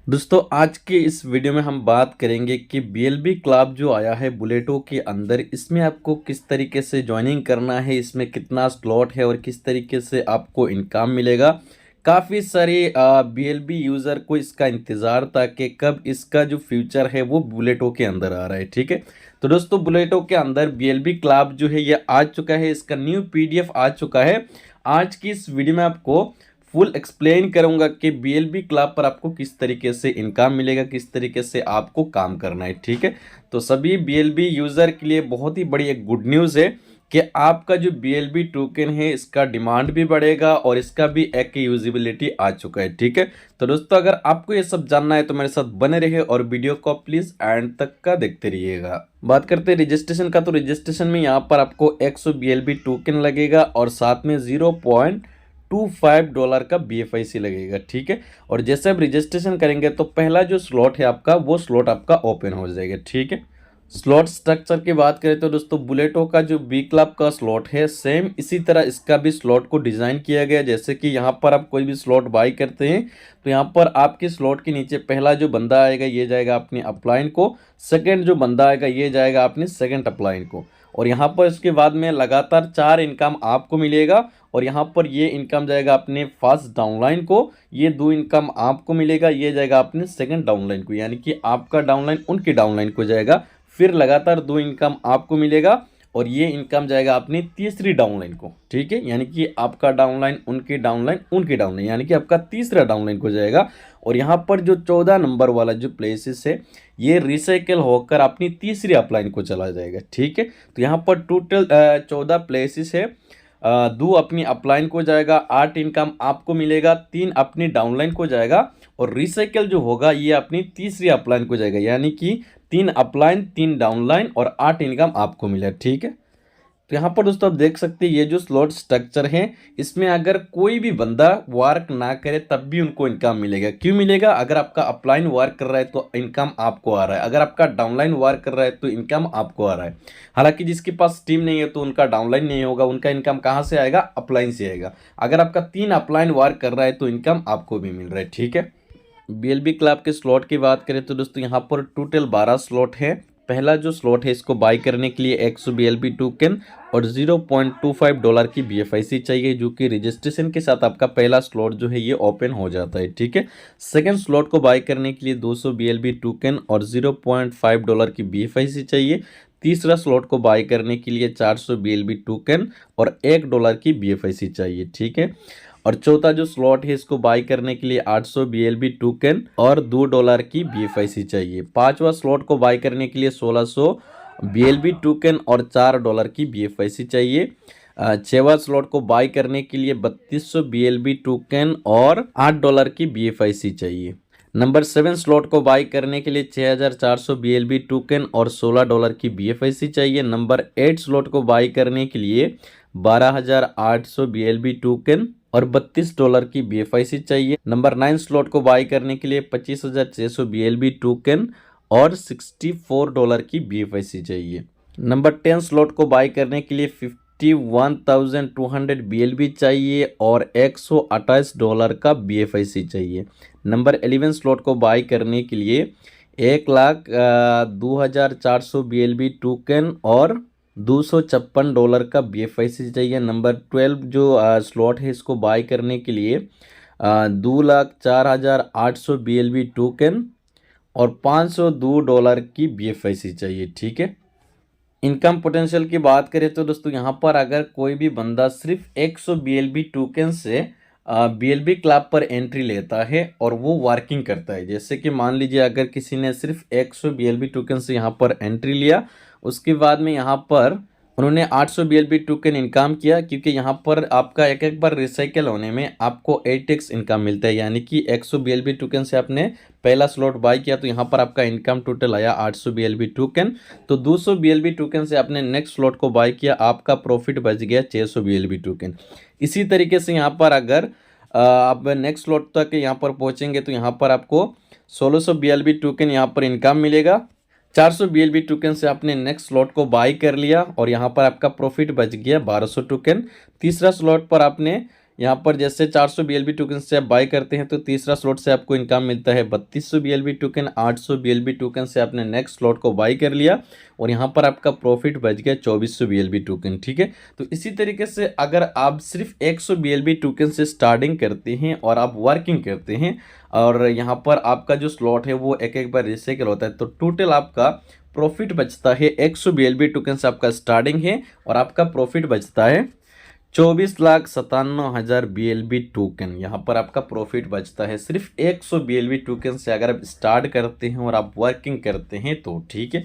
दोस्तों आज के इस वीडियो में हम बात करेंगे कि बीएलबी क्लब जो आया है बुलेटो के अंदर, इसमें आपको किस तरीके से ज्वाइनिंग करना है, इसमें कितना स्लॉट है और किस तरीके से आपको इनकम मिलेगा। काफ़ी सारे बीएलबी यूज़र को इसका इंतज़ार था कि कब इसका जो फ्यूचर है वो बुलेटो के अंदर आ रहा है। ठीक है, तो दोस्तों बुलेटो के अंदर बीएलबी क्लब जो है ये आ चुका है, इसका न्यू पीडीएफ आ चुका है। आज की इस वीडियो में आपको फुल एक्सप्लेन करूंगा कि बीएलबी क्लब पर आपको किस तरीके से इनकम मिलेगा, किस तरीके से आपको काम करना है। ठीक है, तो सभी बीएलबी यूज़र के लिए बहुत ही बड़ी एक गुड न्यूज़ है कि आपका जो बीएलबी टोकन है इसका डिमांड भी बढ़ेगा और इसका भी एक यूजिबिलिटी आ चुका है। ठीक है, तो दोस्तों अगर आपको ये सब जानना है तो मेरे साथ बने रहिए और वीडियो को प्लीज़ एंड तक का देखते रहिएगा। बात करते हैं रजिस्ट्रेशन का, तो रजिस्ट्रेशन में यहाँ पर आपको 100 बीएलबी टोकन लगेगा और साथ में $0.25 का BFIC लगेगा। ठीक है, और जैसे आप रजिस्ट्रेशन करेंगे तो पहला जो स्लॉट है आपका वो स्लॉट आपका ओपन हो जाएगा। ठीक है, स्लॉट स्ट्रक्चर की बात करें तो दोस्तों बुलेटो का जो बी क्लब का स्लॉट है सेम इसी तरह इसका भी स्लॉट को डिज़ाइन किया गया। जैसे कि यहाँ पर आप कोई भी स्लॉट बाई करते हैं तो यहाँ पर आपके स्लॉट के नीचे पहला जो बंदा आएगा ये जाएगा अपनी अपलाइन को, सेकंड जो बंदा आएगा ये जाएगा अपनी सेकंड अपलाइन को, और यहाँ पर इसके बाद में लगातार 4 इनकम आपको मिलेगा। और यहाँ पर ये इनकम जाएगा अपने फर्स्ट डाउनलाइन को, ये 2 इनकम आपको मिलेगा, ये जाएगा अपने सेकंड डाउनलाइन को, यानी कि आपका डाउनलाइन उनकी डाउनलाइन को जाएगा। फिर लगातार 2 इनकम आपको मिलेगा और ये इनकम जाएगा अपनी तीसरी डाउनलाइन को। ठीक है, यानी कि आपका डाउनलाइन उनकी डाउनलाइन यानी कि आपका तीसरा डाउनलाइन को जाएगा। और यहाँ पर जो 14 नंबर वाला जो प्लेसेस है ये रिसाइकल होकर अपनी तीसरी अपलाइन को चला जाएगा। ठीक है, तो यहाँ पर टोटल 14 प्लेसेस है, 2 अपनी अपलाइन को जाएगा, 8 इनकम आपको मिलेगा, 3 अपनी डाउनलाइन को जाएगा और रिसाइकल जो होगा ये अपनी तीसरी अपलाइन को जाएगा, यानी कि 3 अपलाइन 3 डाउनलाइन और 8 इनकम आपको मिला। ठीक है, तो यहाँ पर दोस्तों आप देख सकते हैं ये जो स्लॉट स्ट्रक्चर है इसमें अगर कोई भी बंदा वर्क ना करे तब भी उनको इनकम मिलेगा। क्यों मिलेगा? अगर आपका अपलाइन वर्क कर रहा है तो इनकम आपको आ रहा है, अगर आपका डाउनलाइन वर्क कर रहा है तो इनकम आपको आ रहा है। हालांकि जिसके पास टीम नहीं है तो उनका डाउनलाइन नहीं होगा, उनका इनकम कहाँ से आएगा? अपलाइन से आएगा। अगर आपका 3 अपलाइन वर्क कर रहा है तो इनकम आपको भी मिल रहा है। ठीक है, बीएलबी क्लब के स्लॉट की बात करें तो दोस्तों यहाँ पर टोटल 12 स्लॉट है। पहला जो स्लॉट है इसको बाई करने के लिए 100 बीएलबी टोकन और $0.25 की BFIC चाहिए, जो कि रजिस्ट्रेशन के साथ आपका पहला स्लॉट जो है ये ओपन हो जाता है। ठीक है, सेकंड स्लॉट को बाई करने के लिए 200 बीएलबी टोकन और $0.5 की BFIC चाहिए। तीसरा स्लॉट को बाई करने के लिए 400 बीएलबी टोकन और $1 की BFIC चाहिए। ठीक है, और चौथा जो स्लॉट है इसको बाई करने के लिए 800 बीएलबी टोकन और $2 की BFIC चाहिए। पांचवा स्लॉट को बाई करने के लिए 1600 बीएलबी टोकन और $4 की BFIC चाहिए। छठवां स्लॉट को बाई करने के लिए 3200 बीएलबी टोकन और $8 की BFIC चाहिए। नंबर 7 स्लॉट को बाई करने के लिए 6400 बीएलबी टोकन और $16 की BFIC चाहिए। नंबर 8 स्लॉट को बाई करने के लिए 12800 बीएलबी टोकन और $32 की BFIC चाहिए। नंबर 9 स्लॉट को बाई करने के लिए 25600 BLB टोकन और $64 की BFIC चाहिए। नंबर 10 स्लॉट को बाई करने के लिए 51,200 BLB चाहिए और $128 का BFIC चाहिए। नंबर 11 स्लॉट को बाई करने के लिए 1,02,400 BLB टोकन और $256 का BFIC चाहिए। नंबर 12 जो स्लॉट है इसको बाई करने के लिए 2,04,800 BLB टोकन और $502 की BFIC चाहिए। ठीक है, इनकम पोटेंशियल की बात करें तो दोस्तों यहाँ पर अगर कोई भी बंदा सिर्फ 100 BLB टोकन से BLB क्लब पर एंट्री लेता है और वो वर्किंग करता है, जैसे कि मान लीजिए अगर किसी ने सिर्फ 100 BLB टोकन से यहाँ पर एंट्री लिया, उसके बाद में यहाँ पर उन्होंने 800 BLB टोकन इनकम किया, क्योंकि यहाँ पर आपका एक एक बार रिसाइकल होने में आपको 8x इनकम मिलता है, यानी कि 100 BLB टोकन से आपने पहला स्लॉट बाई किया तो यहाँ पर आपका इनकम टोटल आया 800 BLB टोकन। तो 200 BLB टोकन से आपने नेक्स्ट स्लॉट को बाई किया, आपका प्रॉफिट बच गया 600 BLB टोकन। इसी तरीके से यहाँ पर अगर आप नेक्स्ट स्लॉट तक यहाँ पर पहुँचेंगे तो यहाँ पर आपको 1600 BLB टोकन यहाँ पर इनकम मिलेगा। 400 BLB टोकन से आपने नेक्स्ट स्लॉट को बाई कर लिया और यहाँ पर आपका प्रॉफिट बच गया 1200 टोकन। तीसरा स्लॉट पर आपने यहाँ पर जैसे 400 BLB टोकन से आप बाय करते हैं तो तीसरा स्लॉट से आपको इनकम मिलता है 3200 BLB टोकन। 800 BLB टोकन से आपने नेक्स्ट स्लॉट को बाय कर लिया और यहाँ पर आपका प्रॉफिट बच गया 2400 BLB टोकन, ठीक है। तो इसी तरीके से अगर आप सिर्फ 100 BLB टोकन से स्टार्टिंग करते हैं और आप वर्किंग करते हैं और यहाँ पर आपका जो स्लॉट है वो एक एक बार रिसाइकल होता है, तो टोटल आपका प्रॉफिट बचता है 100 BLB टोकन से आपका स्टार्टिंग है और आपका प्रॉफिट बचता है 24,97,000 BLB टोकन। यहाँ पर आपका प्रॉफिट बचता है सिर्फ 100 BLB टोकन से अगर आप स्टार्ट करते हैं और आप वर्किंग करते हैं तो, ठीक है।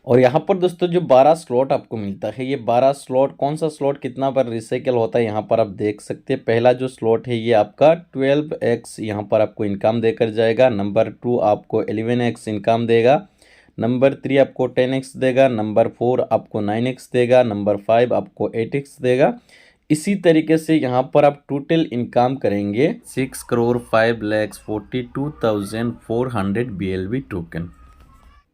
और यहाँ पर दोस्तों जो 12 स्लॉट आपको मिलता है, ये 12 स्लॉट कौन सा स्लॉट कितना पर रिसाइकल होता है यहाँ पर आप देख सकते हैं। पहला जो स्लॉट है ये आपका 12x यहाँ पर आपको इनकम देकर जाएगा। नंबर 2 आपको 11x इनकम देगा। नंबर 3 आपको 10x देगा। नंबर 4 आपको 9x देगा। नंबर 5 आपको 8x देगा। इसी तरीके से यहाँ पर आप टोटल इनकम करेंगे 6,05,42,400 BLB टोकन।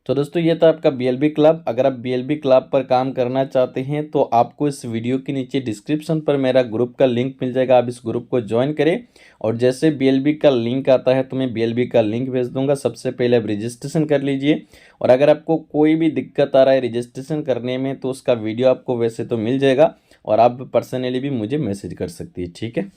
तो दोस्तों ये था आपका BLB क्लब। अगर आप BLB क्लब पर काम करना चाहते हैं तो आपको इस वीडियो के नीचे डिस्क्रिप्शन पर मेरा ग्रुप का लिंक मिल जाएगा, आप इस ग्रुप को ज्वाइन करें और जैसे BLB का लिंक आता है तो मैं BLB का लिंक भेज दूंगा। सबसे पहले आप रजिस्ट्रेशन कर लीजिए और अगर आपको कोई भी दिक्कत आ रहा है रजिस्ट्रेशन करने में तो उसका वीडियो आपको वैसे तो मिल जाएगा और आप पर्सनली भी मुझे मैसेज कर सकती है, ठीक है।